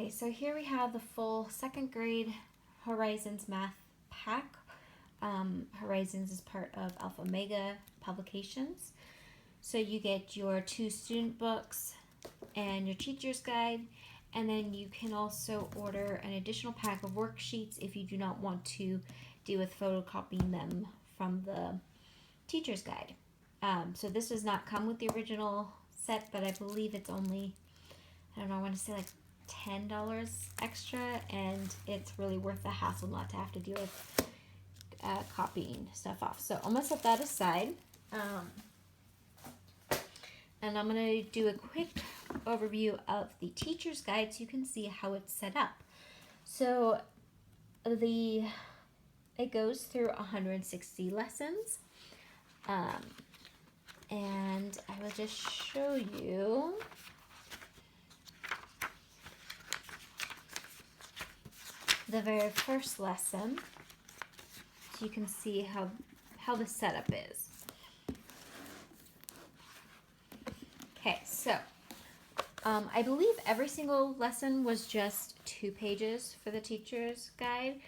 Okay, so here we have the full second grade Horizons Math Pack. Horizons is part of Alpha Omega Publications. So you get your 2 student books and your teacher's guide, and then you can also order an additional pack of worksheets if you do not want to deal with photocopying them from the teacher's guide. So this does not come with the original set, but I believe it's only, I don't know, I want to say like $10 extra, and it's really worth the hassle not to have to deal with copying stuff off. So I'm going to set that aside. And I'm going to do a quick overview of the teacher's guide so you can see how it's set up. So it goes through 160 lessons. And I will just show you the very first lesson so you can see how the setup is. Okay, so I believe every single lesson was just 2 pages for the teacher's guide.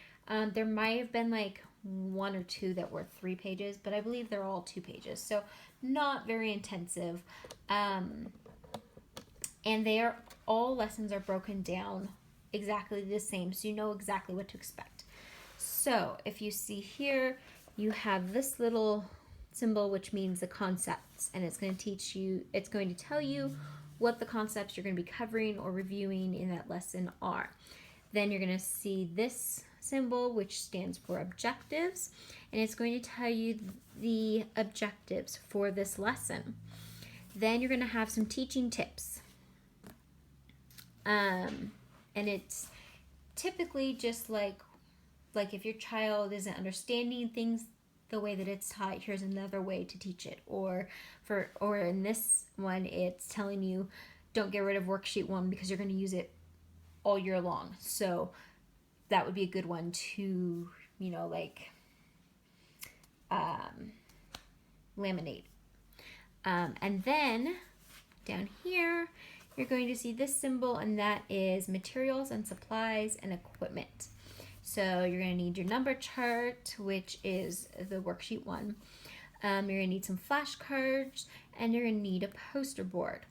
There might have been like 1 or 2 that were 3 pages, but I believe they're all 2 pages, so not very intensive. And all lessons are broken down exactly the same, so you know exactly what to expect. So if you see here, you have this little symbol which means the concepts, and it's going to tell you what the concepts you're going to be covering or reviewing in that lesson are. Then you're going to see this symbol which stands for objectives, and it's going to tell you the objectives for this lesson. Then you're going to have some teaching tips, and it's typically just like if your child isn't understanding things the way that it's taught, here's another way to teach it. Or in this one, it's telling you don't get rid of worksheet 1 because you're going to use it all year long. So that would be a good one to, laminate. And then down here, you're going to see this symbol, and that is materials and supplies and equipment. So you're going to need your number chart, which is the worksheet 1. You're going to need some flashcards, and you're going to need a poster board.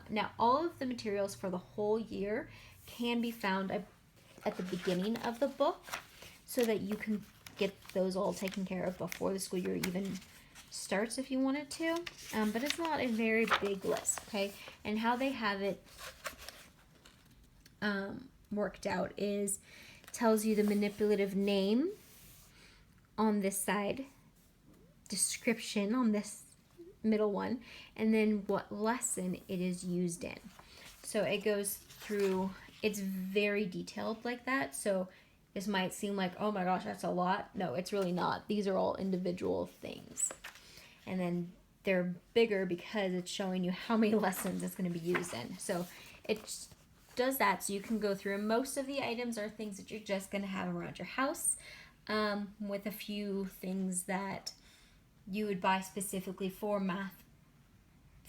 Now, all of the materials for the whole year can be found at the beginning of the book so that you can get those all taken care of before the school year even starts if you wanted to. But it's not a very big list, okay? And how they have it worked out is tells you the manipulative name on this side, description on this middle one, and then what lesson it is used in. So it goes through, it's very detailed like that. So this might seem like, oh my gosh, that's a lot. No, it's really not. These are all individual things. And then they're bigger because it's showing you how many lessons it's going to be used in. So it's does that so you can go through. Most of the items are things that you're just going to have around your house, with a few things that you would buy specifically for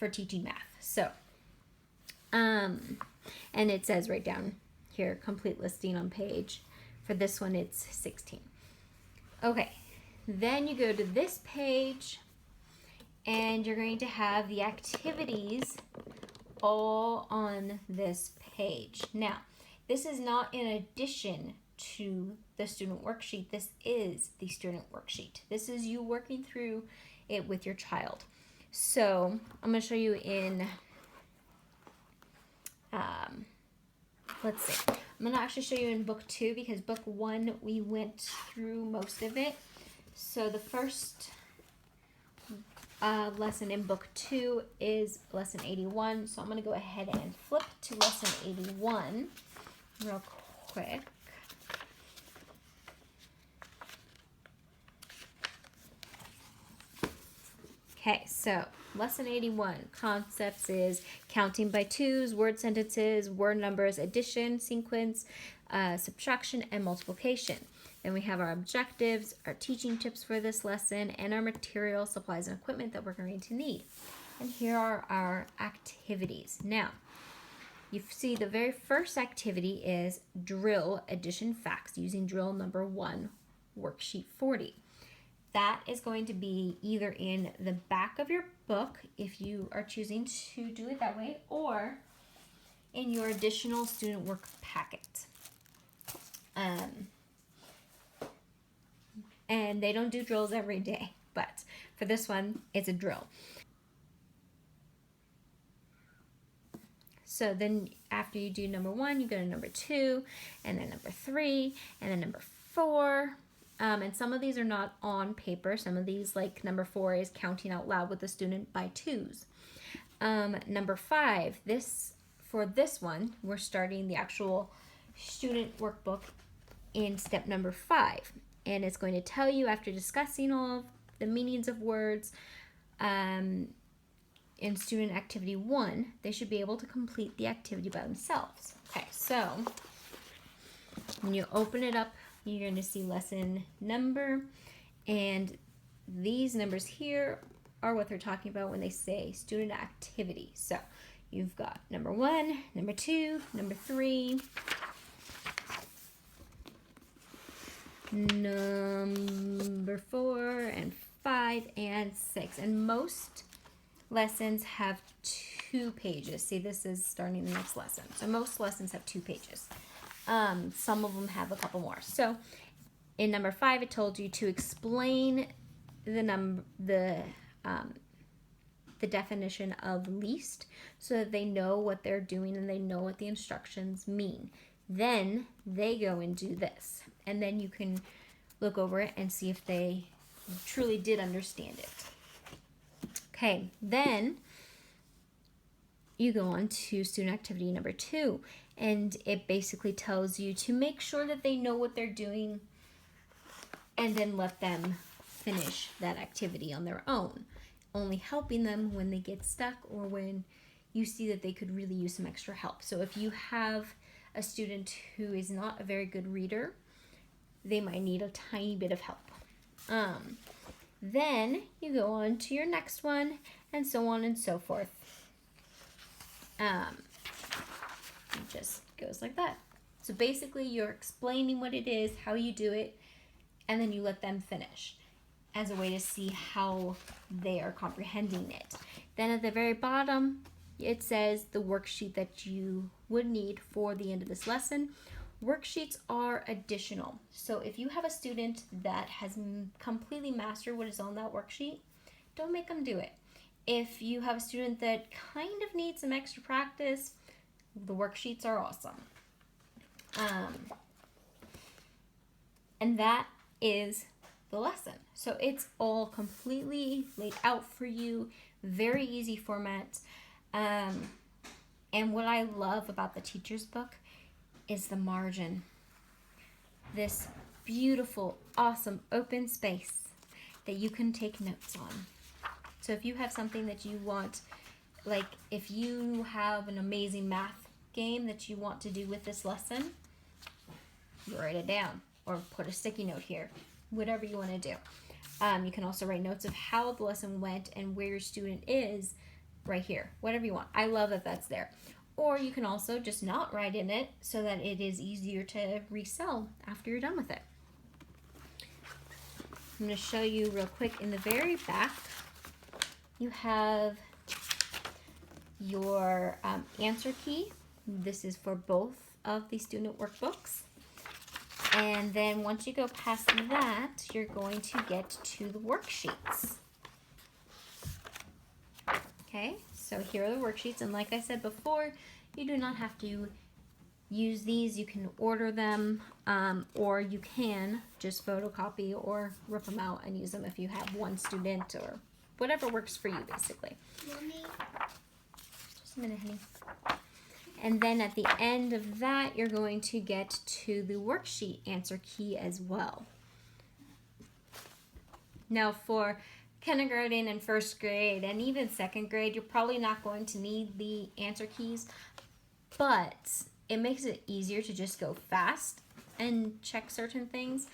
teaching math. So and it says right down here, complete listing on page. For this one, it's 16. Okay, then you go to this page, and you're going to have the activities all on this page. Now, this is not in addition to the student worksheet. This is the student worksheet. This is you working through it with your child. So I'm going to show you in, let's see. I'm going to actually show you in book 2 because book 1 we went through most of it. So the first lesson in book 2 is lesson 81. So I'm going to go ahead and flip to lesson 81 real quick. Okay, so lesson 81 concepts is counting by twos, word sentences, word numbers, addition, sequence, subtraction, and multiplication. Then we have our objectives, our teaching tips for this lesson, and our materials, supplies, and equipment that we're going to need. And here are our activities. Now, you see the very first activity is drill addition facts using drill number 1, worksheet 40. That is going to be either in the back of your book if you are choosing to do it that way, or in your additional student work packet. And they don't do drills every day, but for this one, it's a drill. So then after you do number 1, you go to number 2, and then number 3, and then number 4. And some of these are not on paper. Some of these, like number 4, is counting out loud with the student by 2s. Number 5, for this one, we're starting the actual student workbook in step number 5. And it's going to tell you, after discussing all of the meanings of words, in student activity 1, they should be able to complete the activity by themselves. Okay, so when you open it up, you're going to see lesson number, and these numbers here are what they're talking about when they say student activity. So you've got number 1, number 2, number 3, number 4, and 5, and 6. And most lessons have 2 pages. See, this is starting the next lesson. So most lessons have 2 pages. Some of them have a couple more. So in number 5, it told you to explain the definition of least, so that they know what they're doing and they know what the instructions mean. Then they go and do this, and then you can look over it and see if they truly did understand it. Okay, then you go on to student activity number 2, and it basically tells you to make sure that they know what they're doing, and then let them finish that activity on their own, only helping them when they get stuck or when you see that they could really use some extra help. So if you have a student who is not a very good reader, they might need a tiny bit of help. Then you go on to your next one, and so on and so forth. It just goes like that. So basically you're explaining what it is, how you do it, and then you let them finish as a way to see how they are comprehending it. Then at the very bottom, it says the worksheet that you would need for the end of this lesson. Worksheets are additional. So if you have a student that has completely mastered what is on that worksheet, don't make them do it. If you have a student that kind of needs some extra practice, the worksheets are awesome. And that is the lesson. So it's all completely laid out for you, very easy format. And what I love about the teacher's book is the margin. This beautiful, awesome open space that you can take notes on. So if you have something that you want, like if you have an amazing math game that you want to do with this lesson, you write it down or put a sticky note here, whatever you want to do. You can also write notes of how the lesson went and where your student is right here, whatever you want. I love that that's there. Or you can also just not write in it so that it is easier to resell after you're done with it. I'm going to show you real quick in the very back. You have your answer key. This is for both of the student workbooks. And then once you go past that, you're going to get to the worksheets. Okay, so here are the worksheets, and like I said before, you do not have to use these. You can order them, or you can just photocopy or rip them out and use them if you have one student or whatever works for you, basically. Mommy. Just a minute, honey. And then at the end of that, you're going to get to the worksheet answer key as well. Now for kindergarten and first grade and even second grade, you're probably not going to need the answer keys, but it makes it easier to just go fast and check certain things.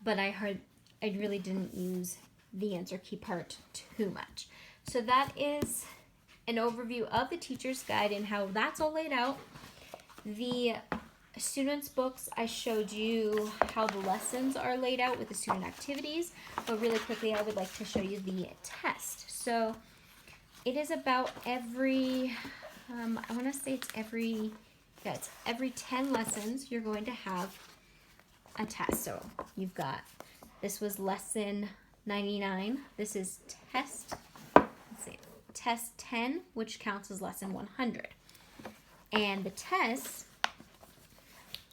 But I really didn't use the answer key part too much. So that is an overview of the teacher's guide and how that's all laid out. The students' books, I showed you how the lessons are laid out with the student activities, but really quickly I would like to show you the test. So it is about every, I want to say it's every 10 lessons you're going to have a test. So you've got, this was lesson 99. This is test 10, which counts as lesson 100. And the tests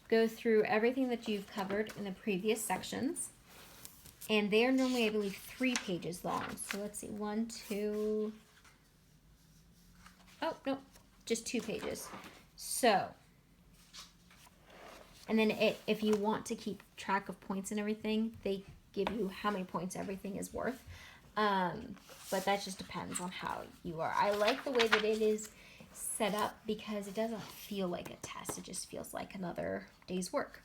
go through everything that you've covered in the previous sections. And they are normally, I believe, 3 pages long. So let's see, 1, 2, oh, no, just 2 pages. So, and then if you want to keep track of points and everything, they give you how many points everything is worth. But that just depends on how you are. I like the way that it is set up because it doesn't feel like a test. It just feels like another day's work.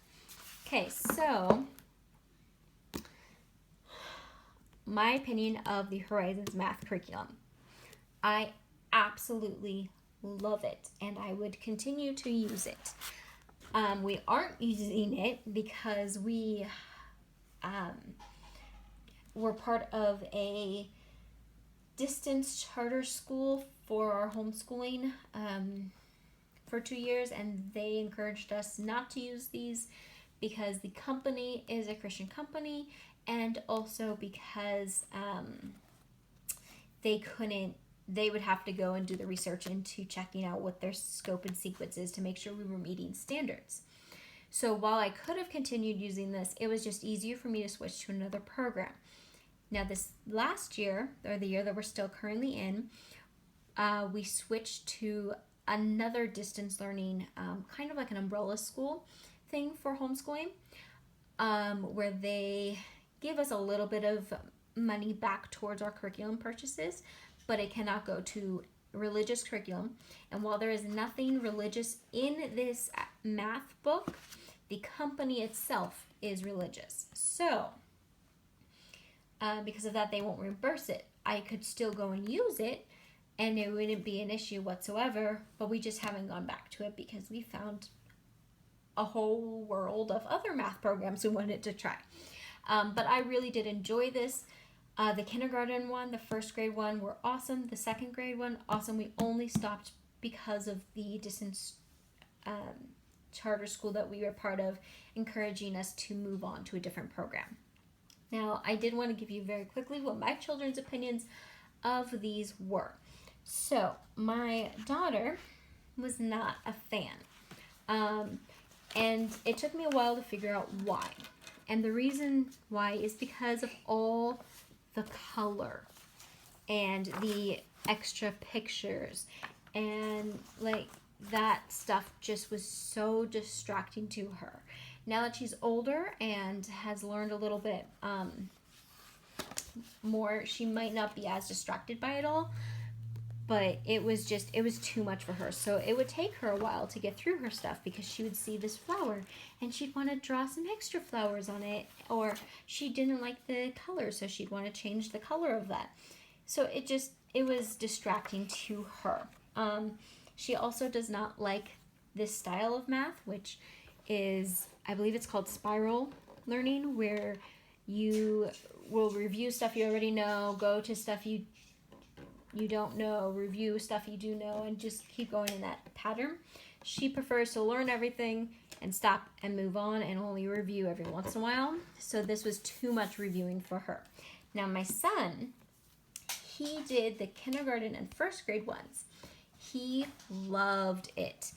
Okay, so my opinion of the Horizons math curriculum. I absolutely love it, and I would continue to use it. We aren't using it because we were part of a distance charter school for our homeschooling for 2 years, and they encouraged us not to use these because the company is a Christian company, and also because they would have to go and do the research into checking out what their scope and sequence is to make sure we were meeting standards. So while I could have continued using this, it was just easier for me to switch to another program. Now this last year, or the year that we're still currently in, we switched to another distance learning, kind of like an umbrella school thing for homeschooling, where they give us a little bit of money back towards our curriculum purchases, but it cannot go to religious curriculum. And while there is nothing religious in this math book, the company itself is religious. So, because of that, they won't reimburse it. I could still go and use it, and it wouldn't be an issue whatsoever, but we just haven't gone back to it because we found a whole world of other math programs we wanted to try. But I really did enjoy this. The kindergarten one, the first grade one were awesome. The second grade one, awesome. We only stopped because of the distance charter school that we were part of, encouraging us to move on to a different program. Now, I did want to give you very quickly what my children's opinions of these were. So, my daughter was not a fan. And it took me a while to figure out why. And the reason why is because of all the color and the extra pictures, and like that stuff just was so distracting to her. Now that she's older and has learned a little bit more, she might not be as distracted by it all, but it was too much for her. So it would take her a while to get through her stuff because she would see this flower and she'd want to draw some extra flowers on it, or she didn't like the color, so she'd want to change the color of that. So it was distracting to her. She also does not like this style of math, which is, I believe it's called spiral learning, where you will review stuff you already know, go to stuff you don't know, review stuff you do know, and just keep going in that pattern. She prefers to learn everything and stop and move on and only review every once in a while. So this was too much reviewing for her. Now my son, he did the kindergarten and first grade ones. He loved it.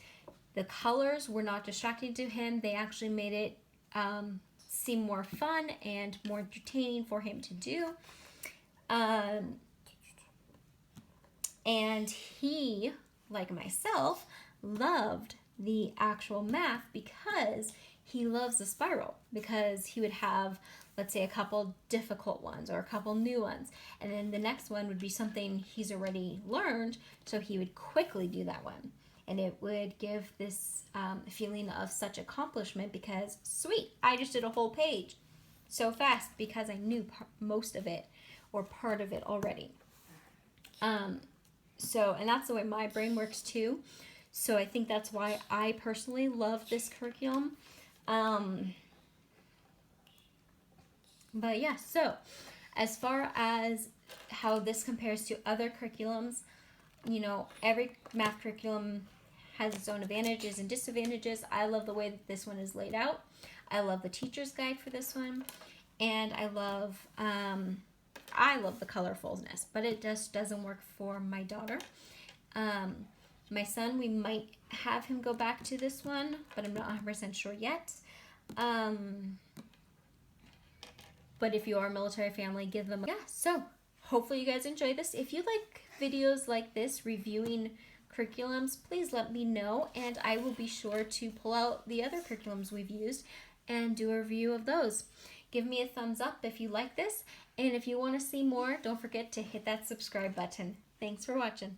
The colors were not distracting to him. They actually made it seem more fun and more entertaining for him to do. And he, like myself, loved the actual math because he loves the spiral, because he would have, let's say, a couple difficult ones or a couple new ones, and then the next one would be something he's already learned, so he would quickly do that one. And it would give this feeling of such accomplishment because, sweet, I just did a whole page so fast because I knew most of it or part of it already. So, and that's the way my brain works too. So I think that's why I personally love this curriculum. But yeah, so as far as how this compares to other curriculums, you know, every math curriculum has its own advantages and disadvantages. I love the way that this one is laid out. I love the teacher's guide for this one, and I love the colorfulness, but it just doesn't work for my daughter. My son, we might have him go back to this one, but I'm not 100% sure yet. But if you are a military family, give them so hopefully you guys enjoy this. If you like videos like this reviewing curriculums, please let me know, and I will be sure to pull out the other curriculums we've used and do a review of those. Give me a thumbs up if you like this, and if you want to see more, don't forget to hit that subscribe button. Thanks for watching.